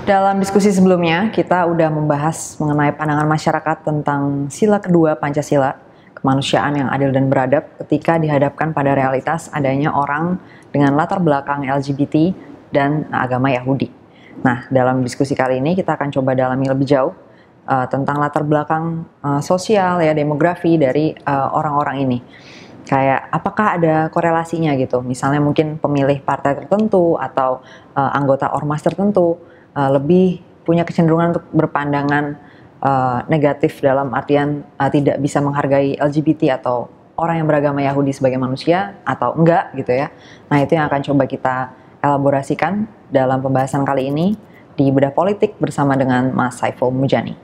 Dalam diskusi sebelumnya, kita udah membahas mengenai pandangan masyarakat tentang sila kedua Pancasila, kemanusiaan yang adil dan beradab ketika dihadapkan pada realitas adanya orang dengan latar belakang LGBT dan agama Yahudi. Nah, dalam diskusi kali ini kita akan coba dalami lebih jauh tentang latar belakang sosial, ya, demografi dari orang-orang ini. Kayak apakah ada korelasinya gitu, misalnya mungkin pemilih partai tertentu atau anggota ormas tertentu lebih punya kecenderungan untuk berpandangan negatif dalam artian tidak bisa menghargai LGBT atau orang yang beragama Yahudi sebagai manusia atau enggak gitu ya. Nah, itu yang akan coba kita elaborasikan dalam pembahasan kali ini di Bedah Politik bersama dengan Mas Saiful Mujani.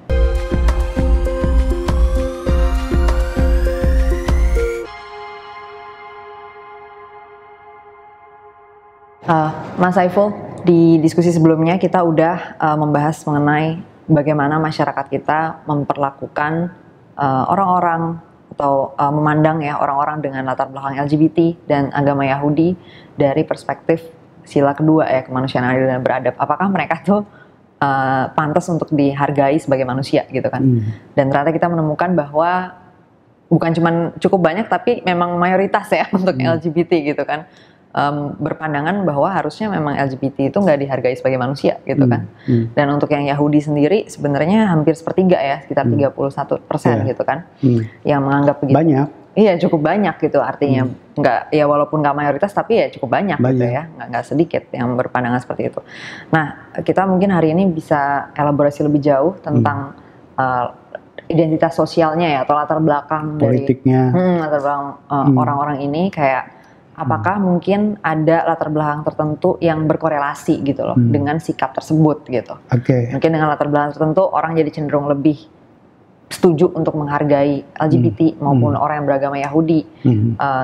Mas Saiful, di diskusi sebelumnya kita udah membahas mengenai bagaimana masyarakat kita memperlakukan orang-orang atau memandang ya orang-orang dengan latar belakang LGBT dan agama Yahudi dari perspektif sila kedua ya, kemanusiaan adil dan beradab. Apakah mereka tuh pantas untuk dihargai sebagai manusia gitu kan? Dan ternyata kita menemukan bahwa bukan cuma cukup banyak tapi memang mayoritas ya untuk LGBT gitu kan. Berpandangan bahwa harusnya memang LGBT itu nggak dihargai sebagai manusia gitu kan. Dan untuk yang Yahudi sendiri sebenarnya hampir sepertiga ya, sekitar 31% gitu kan, yang menganggap begitu. Banyak. Iya, cukup banyak gitu artinya. Nggak, ya walaupun nggak mayoritas tapi ya cukup banyak gitu ya, nggak sedikit yang berpandangan seperti itu. Nah, kita mungkin hari ini bisa elaborasi lebih jauh tentang identitas sosialnya ya, atau latar belakang politiknya dari latar belakang orang-orang ini, kayak apakah mungkin ada latar belakang tertentu yang berkorelasi gitu loh dengan sikap tersebut gitu. Mungkin dengan latar belakang tertentu orang jadi cenderung lebih setuju untuk menghargai LGBT maupun orang yang beragama Yahudi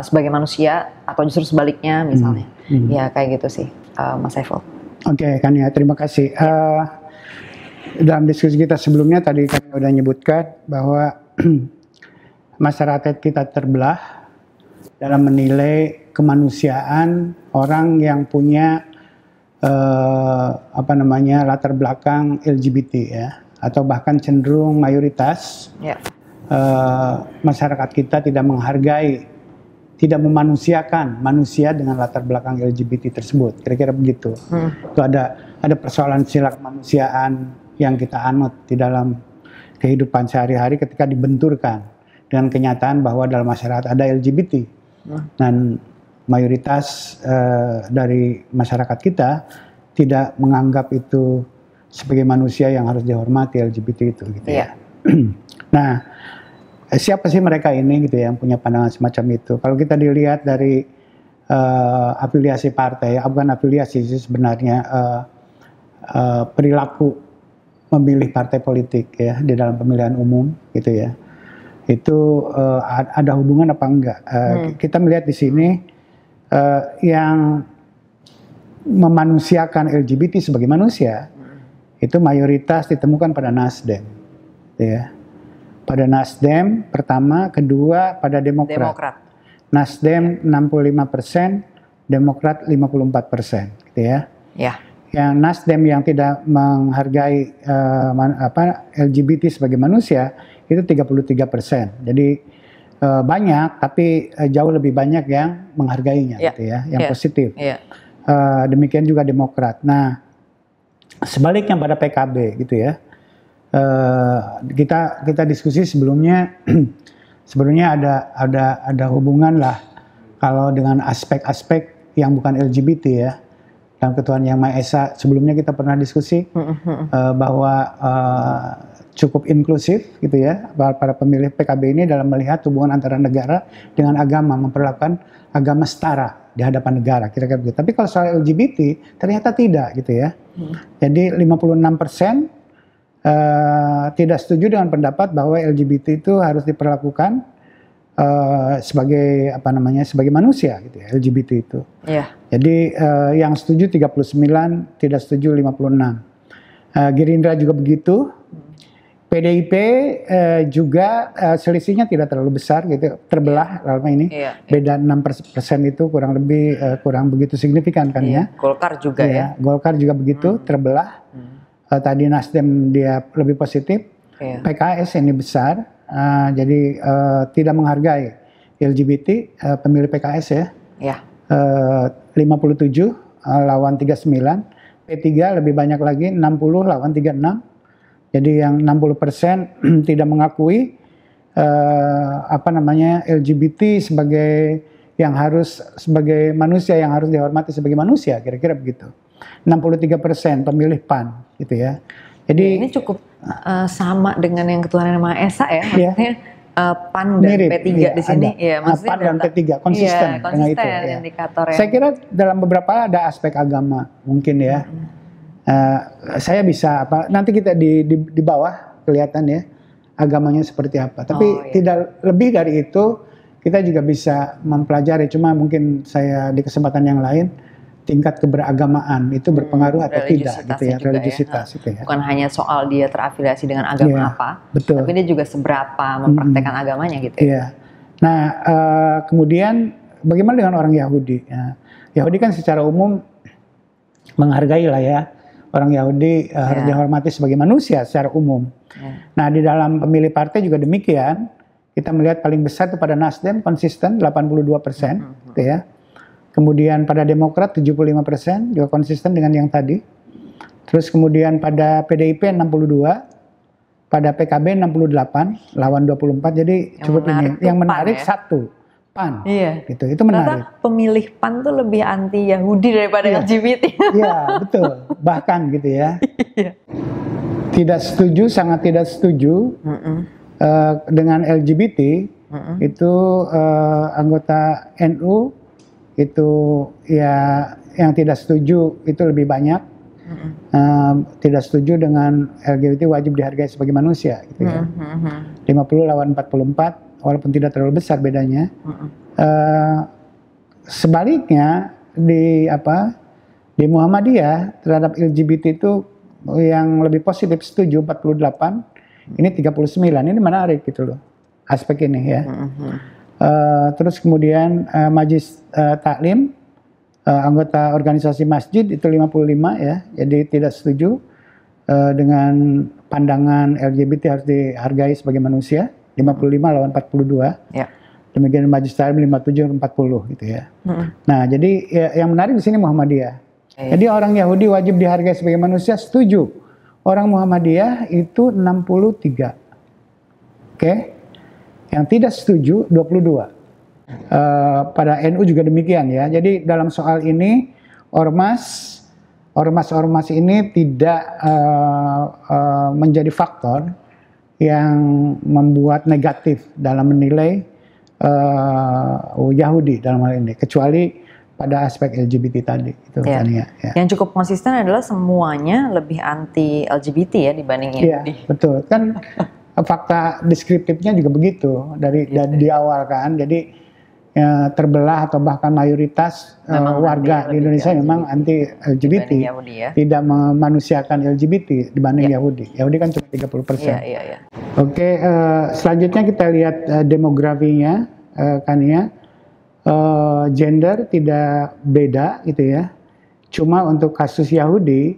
sebagai manusia, atau justru sebaliknya misalnya. Ya kayak gitu sih, Mas Saiful. Kan ya, terima kasih. Dalam diskusi kita sebelumnya tadi kami udah nyebutkan bahwa masyarakat kita terbelah dalam menilai kemanusiaan orang yang punya latar belakang LGBT ya, atau bahkan cenderung mayoritas masyarakat kita tidak menghargai, tidak memanusiakan manusia dengan latar belakang LGBT tersebut, kira-kira begitu. Itu ada persoalan sila kemanusiaan yang kita anut di dalam kehidupan sehari-hari ketika dibenturkan dengan kenyataan bahwa dalam masyarakat ada LGBT. Dan mayoritas dari masyarakat kita tidak menganggap itu sebagai manusia yang harus dihormati, LGBT itu gitu ya. Nah, siapa sih mereka ini gitu ya, yang punya pandangan semacam itu? Kalau kita dilihat dari afiliasi partai, bukan afiliasi sih sebenarnya, perilaku memilih partai politik ya di dalam pemilihan umum gitu ya, itu ada hubungan apa enggak? Kita melihat di sini yang memanusiakan LGBT sebagai manusia itu mayoritas ditemukan pada Nasdem, ya. Pada Nasdem pertama, kedua pada Demokrat. Nasdem 65%, Demokrat 54%, gitu ya. Yang Nasdem yang tidak menghargai LGBT sebagai manusia itu 33%. Jadi banyak, tapi jauh lebih banyak yang menghargainya, gitu ya, yang positif. Demikian juga Demokrat. Nah, sebaliknya pada PKB, gitu ya. Kita diskusi sebelumnya, sebenarnya ada hubungan lah kalau dengan aspek-aspek yang bukan LGBT ya. Dalam Ketuhanan Yang Maha Esa sebelumnya kita pernah diskusi bahwa cukup inklusif gitu ya para pemilih PKB ini dalam melihat hubungan antara negara dengan agama, memperlakukan agama setara di hadapan negara, kira-kira begitu. Tapi kalau soal LGBT ternyata tidak gitu ya. Jadi 56% tidak setuju dengan pendapat bahwa LGBT itu harus diperlakukan sebagai sebagai manusia gitu ya, LGBT itu. Jadi yang setuju 39, tidak setuju 56. Gerindra juga begitu. PDIP juga selisihnya tidak terlalu besar gitu, terbelah dalam ini. Beda 6% itu kurang lebih kurang begitu signifikan kan ya. Golkar juga ya. Golkar juga begitu, terbelah. tadi Nasdem dia lebih positif, PKS ini besar, jadi tidak menghargai LGBT, pemilih PKS ya. 57 lawan 39, P3 lebih banyak lagi 60 lawan 36. Jadi yang 60% tidak mengakui LGBT sebagai sebagai manusia yang harus dihormati sebagai manusia, kira-kira begitu. 63% pemilih PAN gitu ya. Jadi ini cukup sama dengan yang Ketuhanan Yang Maha Esa ya, maksudnya PAN dan mirip, P3 di sini, PAN dan P3 konsisten dengan itu. Indikator Saya kira dalam beberapa ada aspek agama mungkin ya. Saya bisa nanti kita di bawah kelihatan ya agamanya seperti apa. Tapi tidak lebih dari itu kita juga bisa mempelajari. Cuma mungkin saya di kesempatan yang lain tingkat keberagamaan itu berpengaruh atau tidak gitu ya, religiositas itu ya. Bukan hanya soal dia terafiliasi dengan agama apa, betul. Tapi dia juga seberapa mempraktekkan agamanya gitu ya. Nah, kemudian bagaimana dengan orang Yahudi? Yahudi kan secara umum menghargai lah ya, orang Yahudi harus dihormati sebagai manusia secara umum. Nah, di dalam pemilih partai juga demikian. Kita melihat paling besar itu pada Nasdem konsisten 82%, gitu ya. Kemudian pada Demokrat 75% juga konsisten dengan yang tadi. Terus kemudian pada PDIP 62, pada PKB 68 lawan 24. Jadi yang cukup ini. Yang menarik satu PAN. Gitu. Itu menarik. Ternyata pemilih PAN tuh lebih anti Yahudi daripada LGBT. Iya, betul. Bahkan gitu ya. Tidak setuju, sangat tidak setuju dengan LGBT. Itu anggota NU itu ya yang tidak setuju itu lebih banyak. Tidak setuju dengan LGBT wajib dihargai sebagai manusia gitu ya. 50 lawan 44 walaupun tidak terlalu besar bedanya. Sebaliknya di Muhammadiyah terhadap LGBT itu yang lebih positif setuju 48, ini 39. Ini menarik gitu loh aspek ini ya. Terus kemudian Majelis Taklim, anggota organisasi masjid itu 55 ya, jadi tidak setuju dengan pandangan LGBT harus dihargai sebagai manusia, 55 lawan 42. Demikian Majelis Taklim 57 40 gitu ya. Nah, jadi yang menarik di sini Muhammadiyah. Jadi orang Yahudi wajib dihargai sebagai manusia setuju. Orang Muhammadiyah itu 63. Oke. Yang tidak setuju 22. Pada NU juga demikian ya. Jadi dalam soal ini ormas ini tidak menjadi faktor yang membuat negatif dalam menilai Yahudi dalam hal ini, kecuali pada aspek LGBT tadi itu kan ya. Yang cukup konsisten adalah semuanya lebih anti LGBT ya dibanding Yahudi. Betul kan. Fakta deskriptifnya juga begitu dari di awal kan. Jadi terbelah atau bahkan mayoritas warga di Indonesia memang anti LGBT, tidak memanusiakan LGBT dibanding Yahudi. Yahudi kan cuma 30%. Oke, selanjutnya kita lihat demografinya kan ya. Gender tidak beda gitu ya. Cuma untuk kasus Yahudi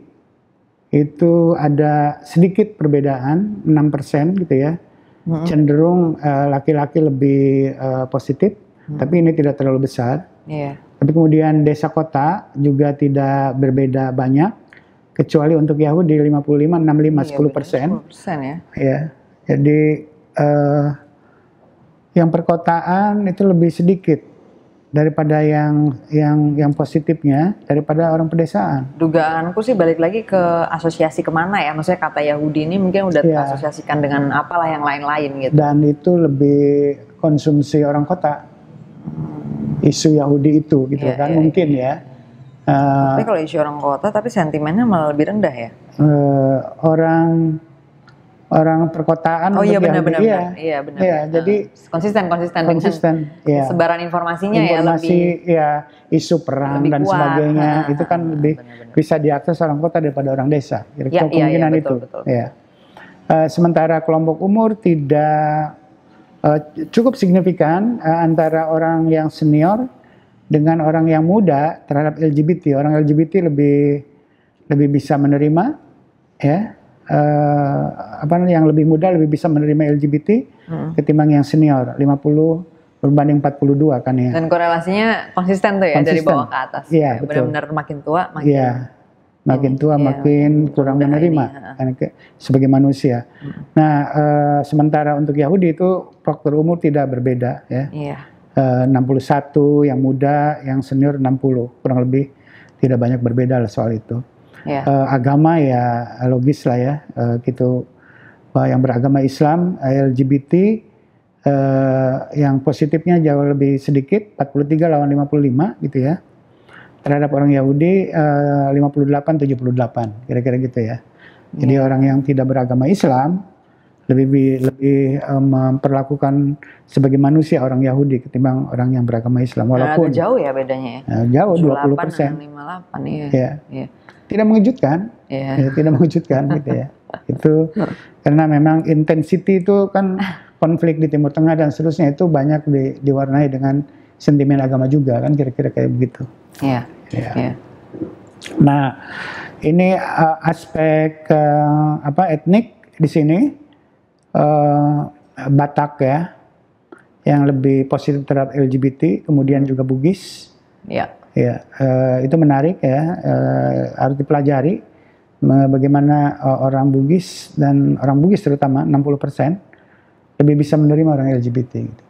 itu ada sedikit perbedaan 6% gitu ya. Cenderung laki-laki lebih positif, tapi ini tidak terlalu besar. Tapi kemudian desa kota juga tidak berbeda banyak, kecuali untuk Yahudi 55, 65, 10%. Ya. Jadi yang perkotaan itu lebih sedikit daripada yang positifnya daripada orang pedesaan. Dugaanku sih balik lagi ke asosiasi kemana ya, maksudnya kata Yahudi ini mungkin udah terasosiasikan dengan apalah yang lain-lain gitu. Dan itu lebih konsumsi orang kota, isu Yahudi itu gitu mungkin ya. Tapi kalau isu orang kota tapi sentimennya malah lebih rendah ya. Orang perkotaan untuk benar. Jadi konsisten dengan sebaran informasinya informasi isu perang dan sebagainya itu kan lebih bisa diakses orang kota daripada orang desa. Kemungkinan itu. Sementara kelompok umur tidak cukup signifikan antara orang yang senior dengan orang yang muda terhadap LGBT. Orang LGBT lebih bisa menerima ya, yang lebih muda lebih bisa menerima LGBT ketimbang yang senior, 50 berbanding 42 kan ya. Dan korelasinya konsisten tuh ya, dari bawah ke atas. Iya, betul. Benar-benar makin tua makin tua makin kurang menerima sebagai manusia. Nah, sementara untuk Yahudi itu faktor umur tidak berbeda ya. 61 yang muda, yang senior 60, kurang lebih tidak banyak berbeda lah soal itu. Agama ya logis lah ya, gitu. Yang beragama Islam, LGBT, yang positifnya jauh lebih sedikit, 43 lawan 55 gitu ya. Terhadap orang Yahudi 58-78, kira-kira gitu ya. Jadi orang yang tidak beragama Islam lebih memperlakukan sebagai manusia orang Yahudi ketimbang orang yang beragama Islam. ada Walaupun jauh ya bedanya ya. Jauh 20%. 58 ya. Tidak mengejutkan, tidak mengejutkan gitu ya. Itu karena memang intensity itu kan konflik di Timur Tengah dan seterusnya itu banyak diwarnai dengan sentimen agama juga kan, kira-kira kayak begitu. Nah, ini aspek etnik di sini, Batak ya, yang lebih positif terhadap LGBT, kemudian juga Bugis. Itu menarik ya, harus dipelajari bagaimana orang Bugis dan orang Bugis terutama 60% lebih bisa menerima orang LGBT. Gitu.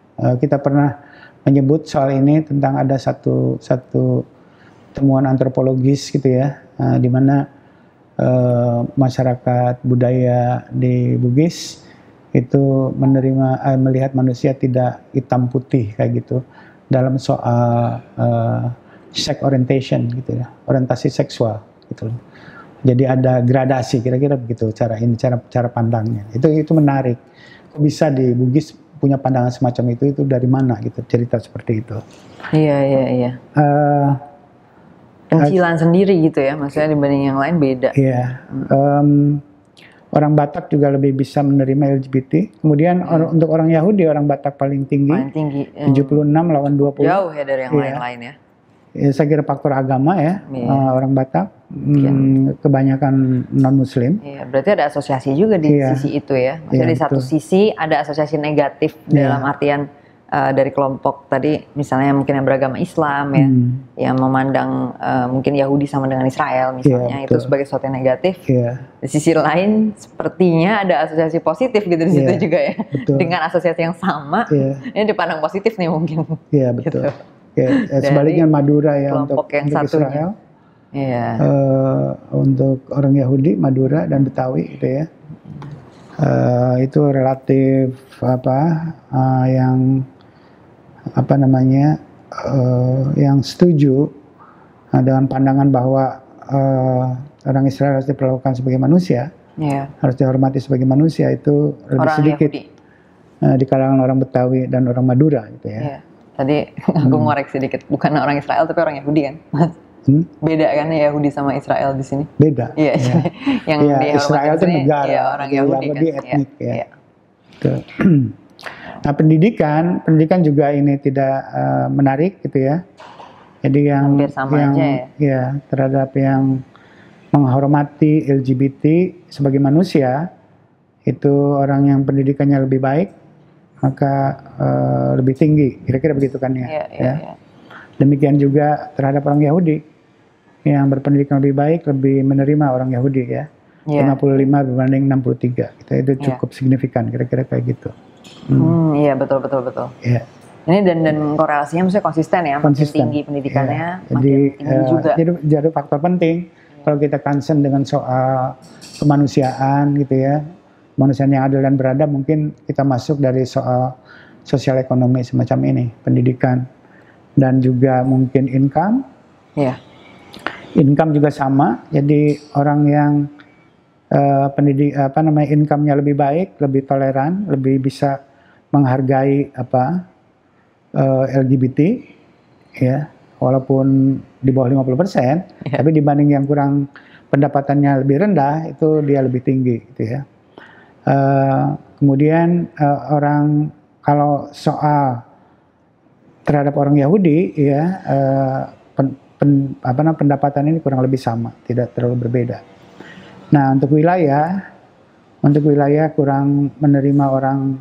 Kita pernah menyebut soal ini tentang ada satu temuan antropologis gitu ya, di mana masyarakat budaya di Bugis itu melihat manusia tidak hitam putih kayak gitu dalam soal sex orientation gitu ya, orientasi seksual gitu loh. Jadi ada gradasi, kira-kira begitu cara pandangnya. Itu menarik. Kok bisa di Bugis punya pandangan semacam itu dari mana gitu, cerita seperti itu. Iya. Pencilan sendiri gitu ya, maksudnya dibanding yang lain beda. Iya. Orang Batak juga lebih bisa menerima LGBT. Kemudian untuk orang Yahudi, orang Batak paling tinggi 76 lawan 20. Jauh ya dari yang lain-lain ya. Saya kira faktor agama ya, orang Batak kebanyakan non-Muslim. Iya, berarti ada asosiasi juga di sisi itu ya. Maksudnya di satu sisi ada asosiasi negatif dalam artian dari kelompok tadi, misalnya mungkin yang beragama Islam ya, yang memandang mungkin Yahudi sama dengan Israel misalnya, itu sebagai sesuatu yang negatif. Di sisi lain sepertinya ada asosiasi positif gitu di situ juga ya. Dengan asosiasi yang sama, ini dipandang positif nih mungkin. Iya betul. Sebaliknya Madura ya untuk Israel. Untuk orang Yahudi, Madura dan Betawi gitu ya. Itu relatif yang setuju dengan pandangan bahwa orang Israel harus diperlakukan sebagai manusia, harus dihormati sebagai manusia, itu lebih orang sedikit di kalangan orang Betawi dan orang Madura gitu ya. Tadi aku ngorek sedikit, bukan orang Israel tapi orang Yahudi kan. Beda kan Yahudi sama Israel di sini? Beda. Yang Israel itu negara, orang Yahudi lebih kan? Etnik ya. Nah, pendidikan juga ini tidak menarik gitu ya. Jadi yang terhadap yang menghormati LGBT sebagai manusia, itu orang yang pendidikannya lebih baik, maka lebih tinggi, kira-kira begitu kan ya. Demikian juga terhadap orang Yahudi yang berpendidikan lebih baik, lebih menerima orang Yahudi ya. 55 berbanding 63, itu cukup signifikan, kira-kira kayak gitu. Iya betul. Ini dan korelasinya maksudnya konsisten ya, makin tinggi pendidikannya, makin tinggi juga. Jadi faktor penting kalau kita concern dengan soal kemanusiaan gitu ya, kemanusiaan yang adil dan beradab, mungkin kita masuk dari soal sosial ekonomi semacam ini, pendidikan dan juga mungkin income. Income juga sama. Jadi orang yang income-nya lebih baik, lebih toleran, lebih bisa menghargai LGBT ya, walaupun di bawah 50%, tapi dibanding yang kurang pendapatannya lebih rendah, itu dia lebih tinggi gitu ya. Kemudian orang kalau soal terhadap orang Yahudi ya, pendapatan ini kurang lebih sama, tidak terlalu berbeda. Nah, untuk wilayah kurang menerima orang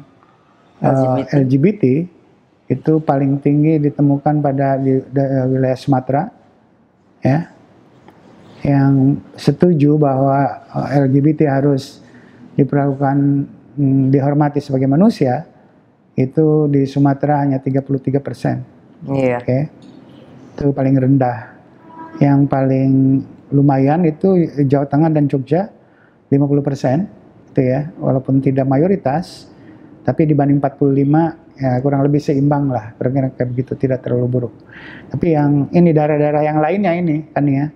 LGBT itu paling tinggi ditemukan pada wilayah Sumatera, ya, yang setuju bahwa LGBT harus diperlakukan dihormati sebagai manusia, itu di Sumatera hanya 33%. Iya. Oke. Itu paling rendah. Yang paling lumayan itu Jawa Tengah dan Jogja 50%, gitu ya. Walaupun tidak mayoritas, tapi dibanding 45 ya kurang lebih seimbang lah, kira-kira kayak begitu, tidak terlalu buruk. Tapi yang ini daerah-daerah yang lainnya ini kan ya,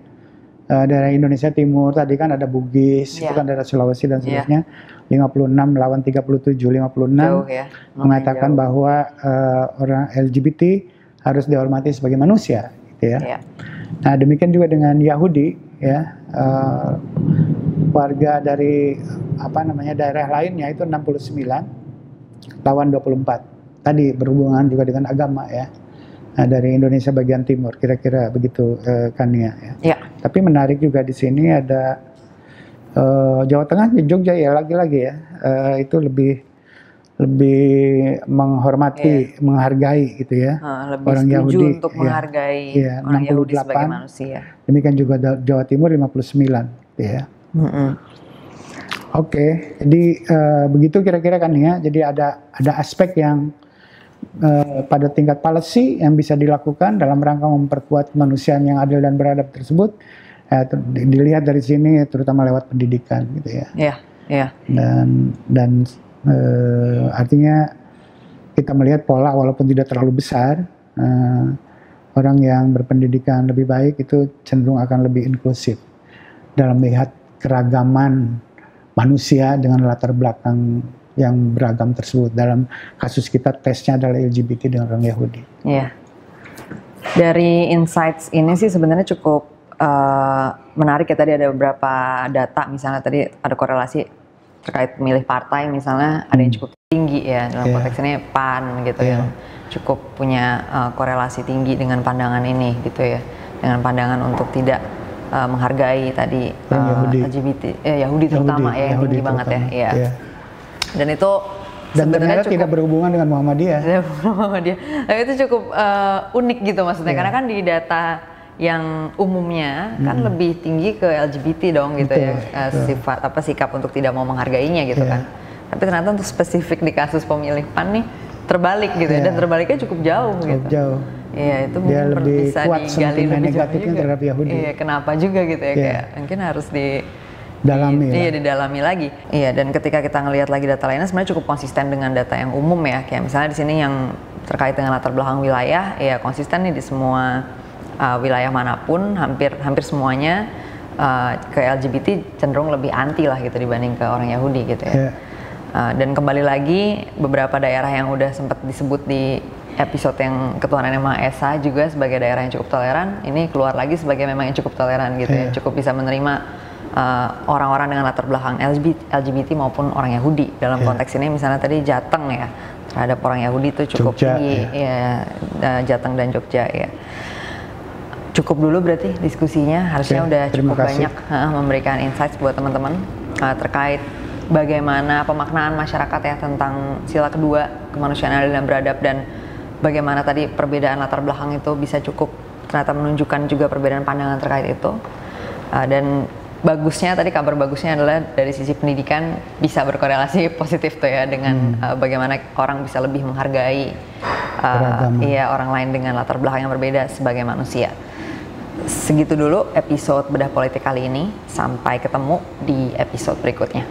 daerah Indonesia Timur tadi kan ada Bugis, itu kan daerah Sulawesi dan seterusnya, 56 lawan 37, 56 ya, mengatakan bahwa orang LGBT harus dihormati sebagai manusia, gitu ya. Nah, demikian juga dengan Yahudi, ya, warga dari daerah lainnya itu 69 lawan 24. Tadi berhubungan juga dengan agama, ya. Nah, dari Indonesia bagian timur, kira-kira begitu kan ya. Tapi menarik juga di sini ada Jawa Tengah, Jogja ya, lagi-lagi ya, itu lebih menghormati, menghargai gitu ya, lebih orang setuju Yahudi untuk menghargai orang 68, Yahudi sebagai manusia. Demikian juga Jawa Timur 59, ya. Oke, jadi begitu kira-kira kan ya. Jadi ada aspek yang pada tingkat policy yang bisa dilakukan dalam rangka memperkuat kemanusiaan yang adil dan beradab tersebut. Dilihat dari sini, terutama lewat pendidikan, gitu ya. Dan artinya kita melihat pola walaupun tidak terlalu besar, orang yang berpendidikan lebih baik itu cenderung akan lebih inklusif dalam melihat keragaman manusia dengan latar belakang yang beragam tersebut. Dalam kasus kita tesnya adalah LGBT dengan orang Yahudi. Iya. Dari insights ini sih sebenarnya cukup menarik ya. Tadi ada beberapa data, misalnya tadi ada korelasi terkait pemilih partai, misalnya ada yang cukup tinggi ya dalam konteks ini PAN gitu, yang cukup punya korelasi tinggi dengan pandangan ini gitu ya, dengan pandangan untuk tidak menghargai tadi LGBT, Yahudi terutama ya, yang tinggi banget ya. Dan itu dan ternyata tidak berhubungan dengan Muhammadiyah. Nah, itu cukup unik gitu maksudnya, karena kan di data yang umumnya kan lebih tinggi ke LGBT dong gitu, sifat sikap untuk tidak mau menghargainya gitu kan. Tapi ternyata untuk spesifik di kasus pemilih PAN nih terbalik gitu ya, dan terbaliknya cukup jauh gitu. Jauh. Iya, itu dia mungkin lebih bisa kuat digali lebih negatifnya terhadap Yahudi. Iya, kenapa juga gitu ya, kayak mungkin harus didalami lagi. Iya, dan ketika kita ngelihat lagi data lainnya sebenarnya cukup konsisten dengan data yang umum ya. Kayak misalnya di sini yang terkait dengan latar belakang wilayah, ya konsisten nih di semua wilayah manapun, hampir semuanya ke LGBT cenderung lebih anti lah gitu dibanding ke orang Yahudi gitu ya. Dan kembali lagi beberapa daerah yang udah sempat disebut di episode yang Ketuhanan Yang Maha Esa juga sebagai daerah yang cukup toleran, ini keluar lagi sebagai memang yang cukup toleran gitu ya, cukup bisa menerima orang-orang dengan latar belakang LGBT maupun orang Yahudi. Dalam konteks ini misalnya tadi Jateng ya, terhadap orang Yahudi itu cukup tinggi ya, Jateng dan Jogja ya. Cukup dulu berarti diskusinya, harusnya udah cukup banyak memberikan insights buat teman-teman terkait bagaimana pemaknaan masyarakat ya tentang sila kedua, kemanusiaan adil dan beradab, dan bagaimana tadi perbedaan latar belakang itu bisa cukup ternyata menunjukkan juga perbedaan pandangan terkait itu. Dan bagusnya tadi, kabar bagusnya adalah dari sisi pendidikan bisa berkorelasi positif tuh ya dengan bagaimana orang bisa lebih menghargai orang lain dengan latar belakang yang berbeda sebagai manusia. Segitu dulu episode Bedah Politik kali ini. Sampai ketemu di episode berikutnya.